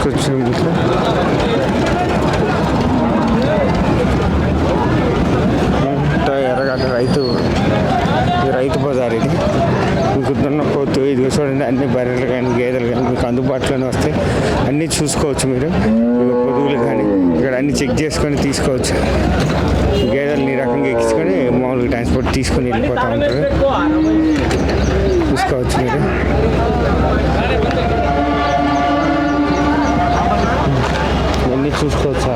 చూసుకోవచ్చు ఎర్రగడ్డ రైతు బజార్. ఇది మీకు దున్నపోతు ఇది చూడండి, అన్ని బర్రెలు కానీ గేదెలు కానీ మీకు అందుబాటులోనే వస్తాయి. అన్నీ చూసుకోవచ్చు మీరు. పొదువులు కానీ ఇక్కడ అన్నీ చెక్ చేసుకొని తీసుకోవచ్చు. గేదెలు ఈ రకంగా ఎక్కించుకొని మామూలుగా ట్రాన్స్పోర్ట్ తీసుకొని వెళ్ళిపోతూ ఉంటారు. చూసుకోవచ్చు మీరు. ఇవన్నీ చూసుకోవచ్చు.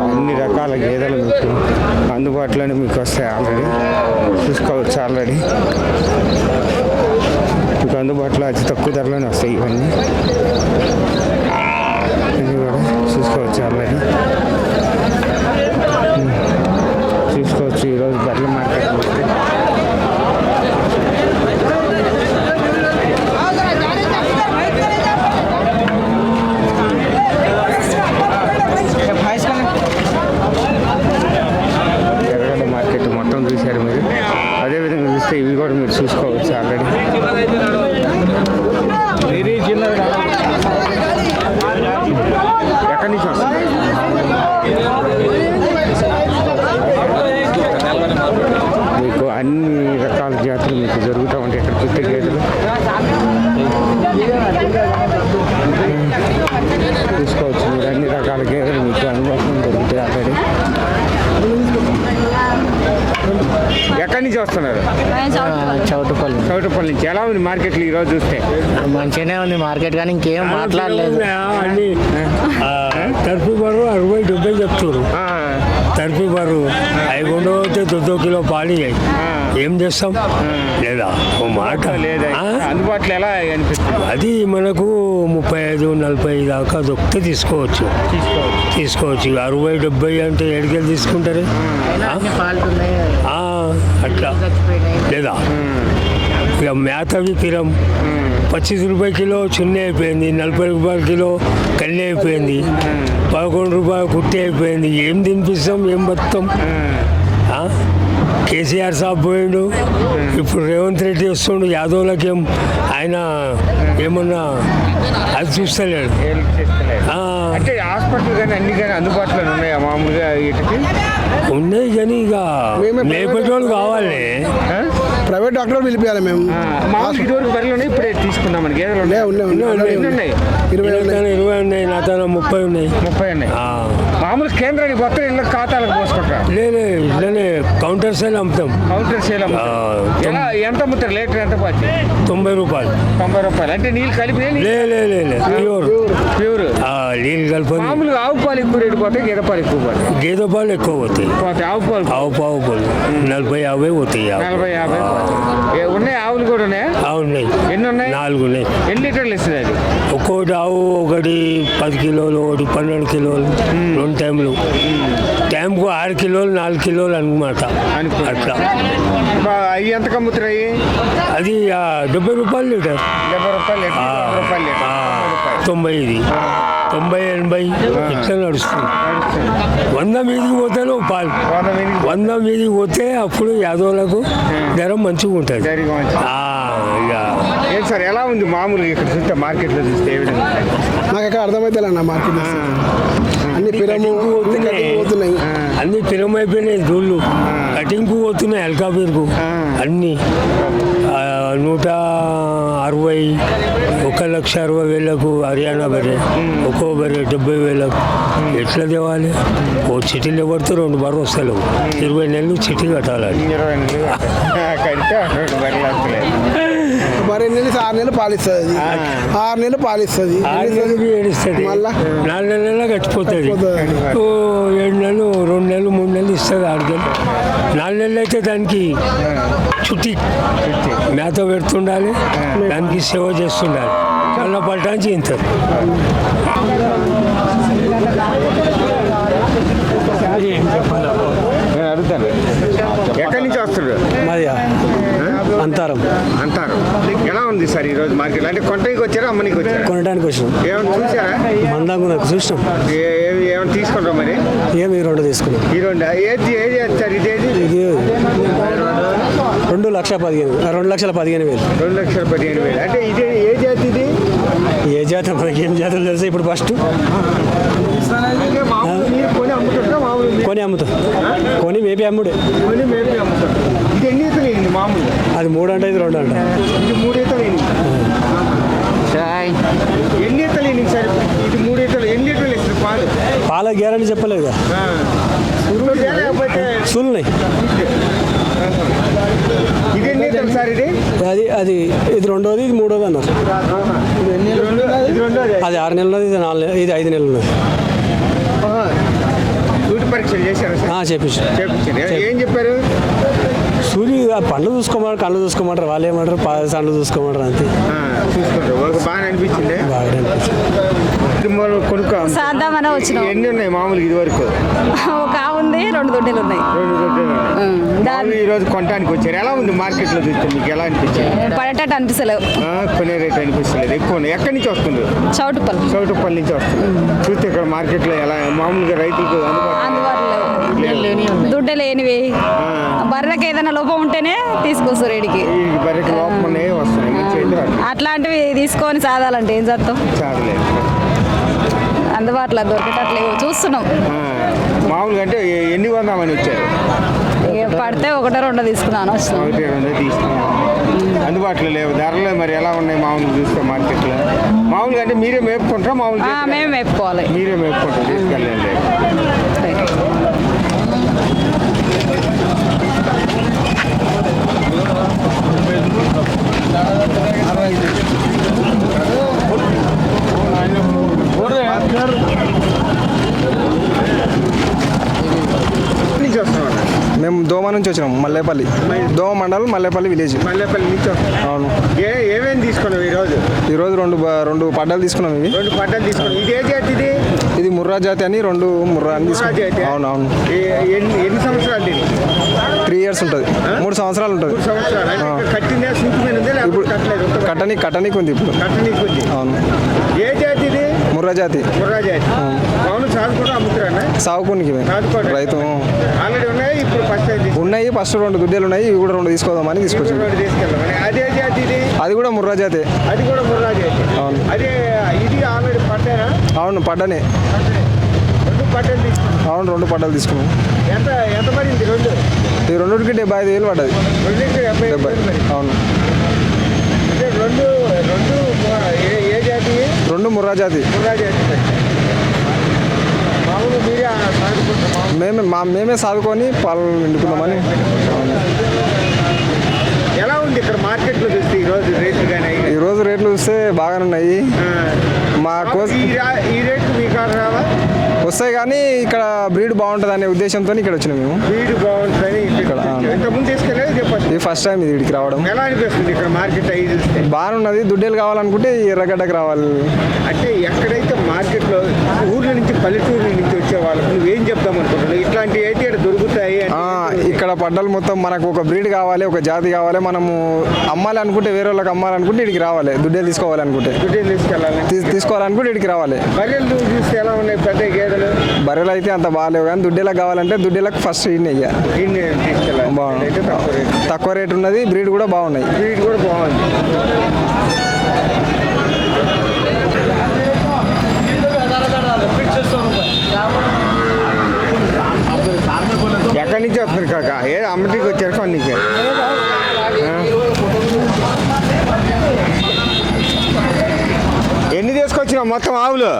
అన్ని రకాల గేదెలు మీకు అందుబాటులోనే మీకు వస్తాయి. ఆల్రెడీ చూసుకోవచ్చు. ఆల్రెడీ మీకు అందుబాటులో అతి తక్కువ ధరలోనే వస్తాయి. ఇవన్నీ కూడా చూసుకోవచ్చు. ఆల్రెడీ చూసుకోవచ్చు. ఈరోజు బర్రెల మార్కెట్ మొత్తం చూశారు మీరు. అదేవిధంగా చూస్తే ఇవి కూడా మీరు చూసుకోవచ్చు. ఆల్రెడీ ఎక్కడి నుంచి వస్తుంది మీకు అన్ని రకాల జాతులు మీకు జరుగుతూ ఉంటాయి. ఇక్కడ చూస్తే గేదెలు చూసుకోవచ్చు మీరు. అన్ని రకాల గేదెలు మీకు అనుభవం జరుగుతాయి. ఆల్రెడీ ఎక్కడి నుంచి వస్తున్నారు? చౌటుపల్లి నుంచి. ఎలా ఉంది మార్కెట్లో ఈరోజు చూస్తే? మంచిగానే ఉంది మార్కెట్, కానీ ఇంకేం మాట్లాడలేదు. తరపు బరు 60-70 చెప్తారు. తరపు బరు 5 పోతే 2 కిలో పాడి ఏం చేస్తాం లేదా ఓ మాట లేదా అందుబాటులో ఎలా అనిపిస్తుంది? అది మనకు 35-40 దాకా దొక్కితే తీసుకోవచ్చు. 60-70 అంటే ఎడికెళ్ళి తీసుకుంటారు అట్లా లేదా. ఇక మేతవి పిరం 25 రూపాయల కిలో చున్నీ అయిపోయింది, 40 రూపాయల కిలో కల్లి అయిపోయింది, 11 రూపాయలు కుట్టి అయిపోయింది. ఏం తినిపిస్తాం, ఏం బతుకుతాం? కేసీఆర్ సాబ్ పోయిండు, ఇప్పుడు రేవంత్ రెడ్డి వస్తుండు. యాదవ్లకి ఆయన ఏమన్నా అది చూస్తలేడు. అంటే హాస్పిటల్ కానీ అన్ని కానీ అందుబాటులో ఉన్నాయా మామూలుగా? ఉన్నాయి కానీ ఇక లేపేటోళ్ళు కావాలి. ప్రైవేట్ డాక్టర్ పిలిపించాలి మేము. ఇదివరకు బరిలో ఇప్పుడే తీసుకున్నామని గేదెలు 20 ఉన్నాయి, నా తన 30 ఉన్నాయి. మామూలు కేంద్రానికి మొత్తం ఇళ్ళ ఖాతాలకు పోసుకుంటారు. లేదు ఇట్లనే కౌంటర్ సేల్ అమ్ముతాం. ఎంత అమ్ముతారు? లీటర్ ఎంత పచ్చి? 90 రూపాయలు. 90 రూపాయలు అంటే నీళ్ళు కలిపి? ప్యూర్ నీళ్ళు కలిపి. మామూలుగా ఆవు పాలు ఎక్కువ రేటు పోతాయి, గేదె పాలు ఎక్కువ పోతాయి? గేదె పాలు ఎక్కువ పోతాయి. ఆవు పాలు 40-50 పోతాయి. 40-50 ఉన్నాయి. ఆవులు కూడా ఉన్నాయా? ఉన్నాయి. ఎన్ని ఉన్నాయి? 4 ఉన్నాయి. ఎన్ని లీటర్లు ఇస్తుంది అది? ఒక్కోటి ఆవు ఒకటి 10 కిలోలు, ఒకటి 12 కిలోలు, 2 టైంలు. టైంకు 6 కిలోలు 4 కిలోలు అనమాట. అట్లా అవి ఎంత కమ్ముతున్నాయి? అది 70 రూపాయలు లీటర్. 70 రూపాయలు 90, 80 ఇట్లా నడుస్తుంది. 100 మీదికి పోతేనే పాలు. 100 మీదికి పోతే అప్పుడు యాదవులకు ధర మంచిగా ఉంటుంది. ఏం సార్ ఎలా ఉంది మామూలుగా ఇక్కడ చూస్తే మార్కెట్లో చూస్తే ఏ విధంగా? నాకు ఎక్కడ అర్థమైతే అన్న మార్కెట్ అన్ని పిరము పోతున్నాయి. అన్ని పిరమైపోయినాయి. దూళ్ళు కటింగ్కు పోతున్నాయి. అల్కాపీర్కు అన్నీ 160, 1,60,000 హర్యానా బర్రె. ఒక్కో బర్రె 70,000. ఎట్లా తేవాలి? ఓ చిటీలు ఎవరితో 2 బర్రె వస్తలేవు. 20 నెలలు చిటీ కట్టాలి. 20 నెలలు 6 నెలలు పాలిస్తుంది. 6 నెలలు పాలిస్తుంది. 6 నెలలు ఏడుస్తుంది. మళ్ళా 4 నెలలు గడిచిపోతుంది. 7 నెలలు, 2 నెలలు, 3 నెలలు ఇస్తుంది. ఆడికెళ్ళి 4 నెలలు అయితే దానికి చుట్టి మేత పెడుతుండాలి, దానికి సేవ చేస్తుండాలి. మళ్ళీ పట్టాంచి ఇంత అడుగుతాను. ఎక్కడి నుంచి వస్తున్నారు? మాది అంతారం. ఎలా ఉంది సార్ ఈరోజు మార్కెట్? అంటే కొంటానికి వచ్చారా, అమ్మనికి వచ్చారా? కొనడానికి వచ్చినాం. ఏమైనా చూసారా? మందాకు చూసినాం. ఏమైనా తీసుకుంటాం మరి? ఏమి 2 తీసుకున్నాం. ఈ 2 ఏది సార్? ఇదేది? ఇది 2,15,000. 2,15,000. 2,15,000. అంటే ఇది ఏ జాతి? ఇది ఏ జాతి మనకి ఏం జాతులు తెలుసు ఇప్పుడు ఫస్ట్ అంటే మామూలు మీరు కొని అమ్ముతుంటారా మామూలు మీరు కొని అమ్ముతాం కొని మేపి అమ్ముడే కొని మేపి అమ్ముతారు. ఇది ఎన్ని ఈతలు వేయండి మామూలు? అది 3 అంటే ఇది 2 అంట ఇది 3 ఈతలు వేయండి. ఎన్ని ఈతలు వేయండి సార్? ఇది 3 ఈతలు ఎన్ని లీటర్లు వేస్తారు పాలు? పాల గ్యారంటీ చెప్పలేదు కదా సురువుదా లేకపోతే సూలున్నాయి ఇది ఎన్ని ఈతలు సార్? ఇది ఇది రెండోది ఇది మూడోది అన్నారు ఇది రెండోది. అది 6 నెలలు ఉన్నది ఇది 4 నెలలు ఇది 5 నెలలు ఉన్నది సూటి పరీక్షలు చేశారు సార్? చేపించారు చేపించారు. ఏం చెప్పారు? సూర్యు పండ్లు చూసుకోమంటారు కళ్ళు చూసుకోమంటారు వాళ్ళు ఏమంటారు సండ్లు చూసుకోమంటారు అంతే చూసుకుంటారు. వాళ్ళకి బాగా అనిపించింది. బాగా కొనుక్కో సాద్దామని వచ్చినాం. ఎన్ని ఉన్నాయి మామూలుగా ఇది వరకు? ఒక ఆవు ఉంది, 2 దొడ్డలు ఉన్నాయి. 2 దొడ్డలు ఉన్నాయి. ఈ రోజు కొనడానికి వచ్చారు. ఎలా ఉంది మార్కెట్లో చూస్తే మీకు ఎలా అనిపించింది? పడేటట్టు అనిపిస్తలేవు. కొనే రేట్ అనిపిస్తలేదు. ఎక్కువ ఎక్కడి నుంచి వస్తుంది? చౌటుపల్లి నుంచి వస్తుంది. చూస్తే ఇక్కడ మార్కెట్లో ఎలా మామూలుగా రైతులకు దుడ్డ లేనివి బర్రెకి ఏదైనా లోపం ఉంటేనే తీసుకొస్తారు ఏడికి. బర్రెకి లోపం వస్తున్నాయి. మంచి అట్లాంటివి తీసుకొని సాదాలంటే ఏం చేస్తాం? చాలలేదు. అందుబాటులో దొరికేటట్లేవు చూస్తున్నాం. మామూలుగా అంటే ఎన్ని కొందామని వచ్చారు? పడితే 1-2 తీసుకున్నాను. 1-2 తీసుకున్నాను. అందుబాటులో లేవు ధరలు. మరి ఎలా ఉన్నాయి మామూలుగా చూస్తే మార్కెట్లో? మామూలుగా అంటే మీరే మేపుకుంటారా? మామూలుగా మేము మేపుకోవాలి. మీరే మేపుకుంటారు. తీసుకెళ్ళండి. మేము దోమ నుంచి వచ్చినాం. మల్లేపల్లి దోమ మండలం మల్లేపల్లి విలేజ్. మల్లేపల్లి నుంచి అవును. ఏమేమి తీసుకున్నావు ఈరోజు 2 పడ్డాలు తీసుకున్నాం. ఇవి 2 పడ్డాలు తీసుకున్నాం. ఇది ఏ జాతి? ఇది ముర్రా జాతి అని 2 ముర్రా అని తీసుకున్నాం. అవునవును. ఎన్ని సంవత్సరాలు? 3 years ఉంటుంది. 3 సంవత్సరాలు ఉంటుంది. 3 సంవత్సరాలు కట్టిందే ఇప్పుడు కట్టనీకి ఉంది ఇప్పుడు. అవును. ఏ జాతి ఇది? ముర్రా జాతి. అవును. సాగుకుండా అమ్ముతారా? సాగుకునికి రైతు ఆల్రెడీ ఉన్నాయి. ఇప్పుడు ఉన్నాయి. ఫస్ట్ 2 దుడ్డలు ఉన్నాయి. ఇవి కూడా 2 తీసుకోదామని తీసుకొచ్చాం. తీసుకెళ్ళామని. అదే జాతి ఇది? అది కూడా ముర్రా జాతి. అది కూడా ముర్రా జాతి. అవును. అదే ఇది ఆల్రెడీ పడ్డారా? అవును పడ్డనే. 2 పడ్డలు తీసుకున్నాం. అవును 2 పడ్డలు తీసుకున్నాం. ఎంత పడింది? ఈ 2కి 75,000 పడ్డది. 2 అవును. అంటే 2 ఏ జాతి? 2 ముర్రా జాతి. మామూలు మీరే సాగుకుంటాం. మేమే సాదుకొని పాలు నిండుకుందామని. ఎలా ఉంది ఇక్కడ మార్కెట్లో చూస్తే ఈరోజు రేట్లు? కానీ ఈరోజు రేట్లు చూస్తే బాగానే ఉన్నాయి. మా ఈ రేట్లు మీకు రావా? వస్తాయి కానీ ఇక్కడ బ్రీడ్ బాగుంటుంది అనే ఉద్దేశంతో ఇక్కడ వచ్చినాం మేము. బ్రీడ్ బాగుంటుందని ఇక్కడ ఇంతకుముందు తీసుకెళ్ళేది చెప్పండి. ఇది ఫస్ట్ టైం ఇది ఇక్కడికి రావడం. ఎలా అనిపిస్తుంది ఇక్కడ మార్కెట్ అయ్యి చూస్తే? బాగానే ఉన్నది. దుడ్డేలు కావాలనుకుంటే ఎర్రగడ్డకు రావాలి. అంటే ఎక్కడైతే మార్కెట్లో ఊర్ల నుంచి పల్లెటూరుల నుంచి వచ్చే వాళ్ళకి నువ్వేం చెప్తాం అనుకుంటున్నావు? ఇట్లాంటివి అయితే ఇక్కడ దొరుకుతాయి. ఇక్కడ పడ్డలు మొత్తం మనకు ఒక బ్రీడ్ కావాలి, ఒక జాతి కావాలి. మనము అమ్మాలి అనుకుంటే, వేరే వాళ్ళకి అమ్మాలనుకుంటే ఇక్కడికి రావాలి. దుడ్డేలు తీసుకోవాలనుకుంటే, తీసుకోవాలనుకుంటే ఇక్కడికి రావాలి. బర్రెలు చూస్తే ఎలా ఉన్నాయి? పెద్ద గేదెలు బర్రెలు అయితే అంత బాగాలేవు కానీ దుడ్డేలకు కావాలంటే దుడ్డేలకు ఫస్ట్ తీసుకెళ్ళాలి. బాగుంది. తక్కువ రేట్ ఉన్నది. బ్రీడ్ కూడా బాగున్నాయి. బ్రీడ్ కూడా బాగుంది. ఎక్కడి నుంచి వస్తున్నారు కాక? ఏ అమ్మటికి వచ్చారు కొన్నికి? ఎన్ని తీసుకొచ్చినావు మొత్తం ఆవులు?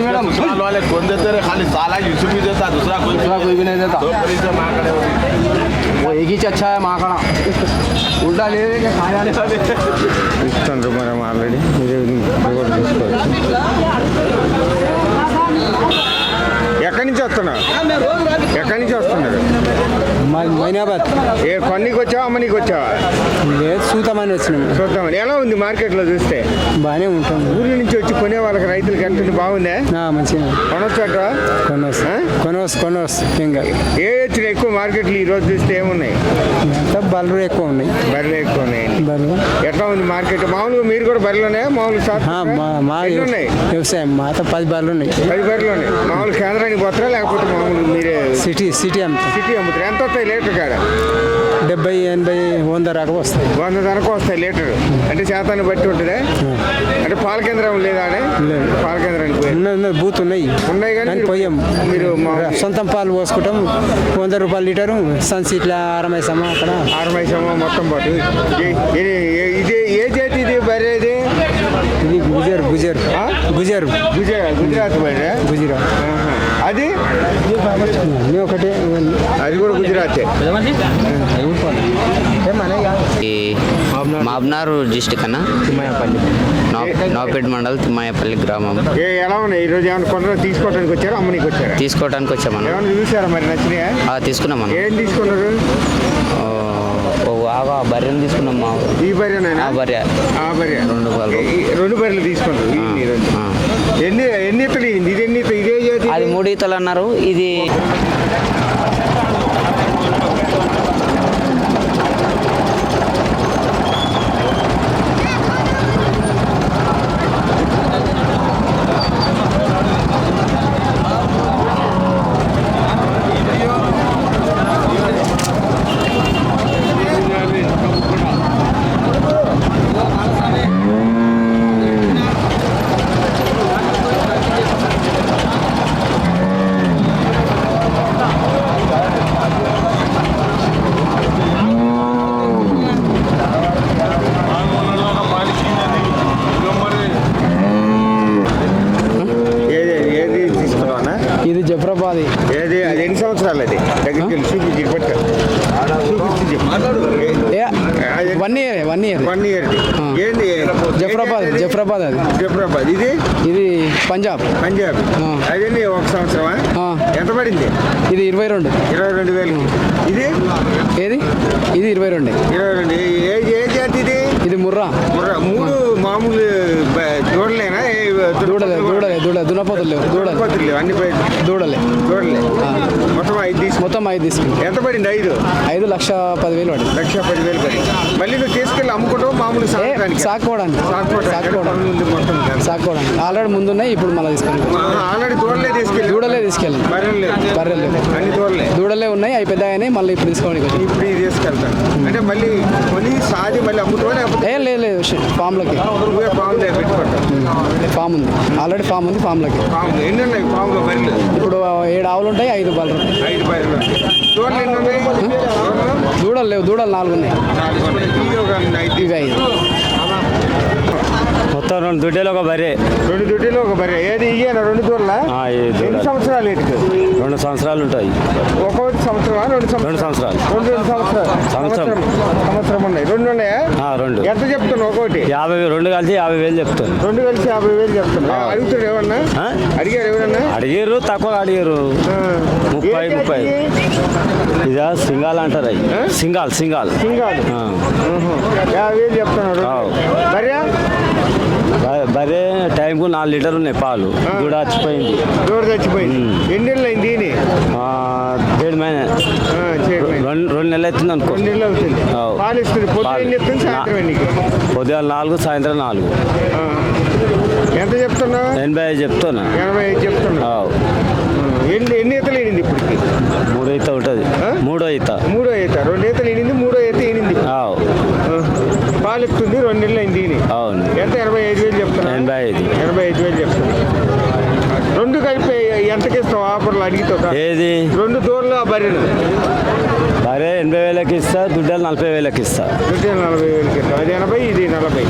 मैडम साल वाले कौन देते रहे? खाली साला यूसुफ ही देता, दूसरा कोई भी नहीं देता। वो एक ही अच्छा है माखड़ा, उल्टा ले के खा जाने वाले। ఇస్తుండ్రు మనం ఆల్రెడీ. ఎక్కడి నుంచి వస్తున్నావు? ఎక్కడి నుంచి వస్తున్నారు? మైనాబాద్. ఏ కొన్నికి వచ్చావా అమ్మనికి వచ్చావా? లేదు చూద్దామని వచ్చినాము. చూద్దామని. ఎలా ఉంది ఉంది మార్కెట్లో చూస్తే? బాగానే ఉంటుంది. ఊర్ల నుంచి వచ్చి కొనే వాళ్ళకి రైతులకి ఎంత బాగుందా? మంచిగా కొనొచ్చట? కొనవచ్చు ఇంకా. ఏ వచ్చిన ఎక్కువ మార్కెట్లు ఈ రోజు చూస్తే ఏమున్నాయి? బర్రెలు ఎక్కువ ఉన్నాయి. బర్రెలు ఎక్కువ ఉన్నాయి. బర్రెలు ఎట్లా ఉంది మార్కెట్? మామూలుగా మీరు కూడా బర్రెలోనే మామూలు షాప్ ఉన్నాయి? వ్యవసాయం మాత 10 బర్రెలు ఉన్నాయి. 10 బర్రెలోనే మామూలు కేంద్రానికి పోతారా లేకపోతే మామూలు మీరే సిటీ అమ్ముతారు? ఎంత వస్తాయి లీటర్ కాడ? 70, 80, 100 దాకా వస్తాయి. 100 ధరకు వస్తాయి లీటర్. అంటే శాతాన్ని బట్టి ఉంటుందా? అంటే పాల కేంద్రం లేదా? పాల కేంద్రానికి పోయి బూత్ ఉన్నాయి కానీ పోయాం. మీరు సొంతం పాలు పోసుకుంటాం. 100 రూపాయలు లీటరు. సన్సీట్ల ఆరమైసమ్మ అక్కడ ఆరమైసమ్మ మొత్తం పాటు. ఇది ఏ జాతి ఇది బరేది? ఇది గుజరాత్ బర్రె. అది ఒకటే. అది కూడా గుజరాతే. మాబ్నార్ డిస్టిక్ అన్న, నౌపేట్ మండల్, తిమ్మాయపల్లి గ్రామం. ఎలా ఉన్నాయి ఈరోజు? ఏమైనా కొందరు తీసుకోవడానికి వచ్చారా అమ్మనికి వచ్చారా? తీసుకోవడానికి వచ్చామన్న. ఏమైనా చూసారా మరి నచ్చినాయా? తీసుకున్నామన్న. ఏం తీసుకున్నారు? బర్రెలు తీసుకున్నాం. మా ఈ బర్రెనా? బర్రె 2 బర్రెలు తీసుకున్నారు. ఎన్ని ఈతలు? ఇది ఎన్ని? ఇదే జాతి? అది 3 ఈతలు అన్నారు. ఇది ఇది జఫ్రాబాద్. ఏది? అది ఎన్ని సంవత్సరాలు? అది దగ్గరికి వెళ్ళి చూపించి పట్టు. 1 ఇయర్. ఏంది? జఫ్రాబాద్. అది జఫ్రాబాద్. ఇది పంజాబ్. అదేంటి 1 సంవత్సరమా? ఎంత పడింది? ఇది 22,000. ఇది ఏది? ఇది 22. ఏ జాతి ఇది? ఇది ముర్రా. 3 మామూలు దూడలేనా? దున్నపోతులు లేవు. అన్ని దూడలే. మొత్తం 5 తీసుకుని ఎంత పడింది? 5 1,10,000 పడింది. 1,10,000 పడింది. మళ్ళీ నువ్వు తీసుకెళ్ళి అమ్ముకుంటావు మామూలు సాకోవడానికి. ఆల్రెడీ ముందున్నాయి, ఇప్పుడు మళ్ళీ తీసుకెళ్ళి. ఆల్రెడీ దూడలే తీసుకెళ్ళి బర్రెలు అన్ని దూడలే ఉన్నాయి. అవి పెద్ద అయినాయి. మళ్ళీ ఇప్పుడు తీసుకోవడానికి ఇప్పుడు తీసుకెళ్తాను. అంటే మళ్ళీ కొని సాది మళ్ళీ అమ్ముతావా? లేదు ఫామ్లకి. ఫామ్ ఉంది. ఆల్రెడీ ఫామ్ ఉంది. ఫామ్లకి. ఎన్ని ఉన్నాయి ఫామ్లో బర్రెలు? ఇప్పుడు 7 ఆవులు ఉంటాయి. 5 బర్రెలు. 5 బర్రెలు. దూడలు ఎన్ని ఉన్నాయి? దూడలు లేవు. దూడలు 4 ఉన్నాయి. ఇవి 5. మొత్తం 2 దుడ్డేలు ఒక బర్రె. 2 దుడ్డేలు ఒక బర్రె. ఏది? ఇయ్యేనా 2 దూడలా? ఎన్ని సంవత్సరాలు? 2 సంవత్సరాలు ఉంటాయి. ఒక సంవత్సరమా? 2 సంవత్సరాలు. 2 ఉన్నాయి. 2 ఉన్నాయా? 2. ఎంత చెప్తున్నావు ఒకటి? 2 కలిసి 50,000 చెప్తాను. 2 కలిసి 50,000 చెప్తున్నా. అడుగుతారు ఏమన్నా? అడిగారు ఎవరన్నా? అడిగారు, తక్కువ అడిగారు. 30. ఇదా సింగాల్ అంటారు. అవి సింగాల్ 50,000 చెప్తున్నారు. బరే టైంకు 4 లీటర్లు ఉన్నాయి పాలు. దూడ చచ్చిపోయింది. ఎన్ని నెలలు అయింది? 1.5 మహిళ. 2 నెలలు అవుతుంది అనుకో. 2 నెలలు అవుతుంది. పాలు ఇస్తుంది. పొద్దుగాల 4, సాయంత్రం 4. ఎంత చెప్తున్నావు? 85 చెప్తున్నా. 85 చెప్తున్నా. ఎన్ని ఈతలు ఈనింది ఇప్పటికి? 3 ఈత ఉంటుంది. 3వ ఈత. 2 ఈతలు ఈనింది. 3వ ఈత ఈనింది. పాలు ఇస్తుంది. 2 నెలలు అయింది. అవును. ఎంత? 85,000 చెప్తున్నా. 85,000 చెప్తున్నా. 2 కలిపి ఎంతకి ఇస్తావు ఆఫర్లు అడిగితే? ఏది? 2 దూరలు బర్రెలు. బరే 80,000కి ఇస్తా. దుడ్డలు 40,000కి ఇస్తా. దుడ్డలు 40,000కి ఇస్తా. అది 80, ఇది 40.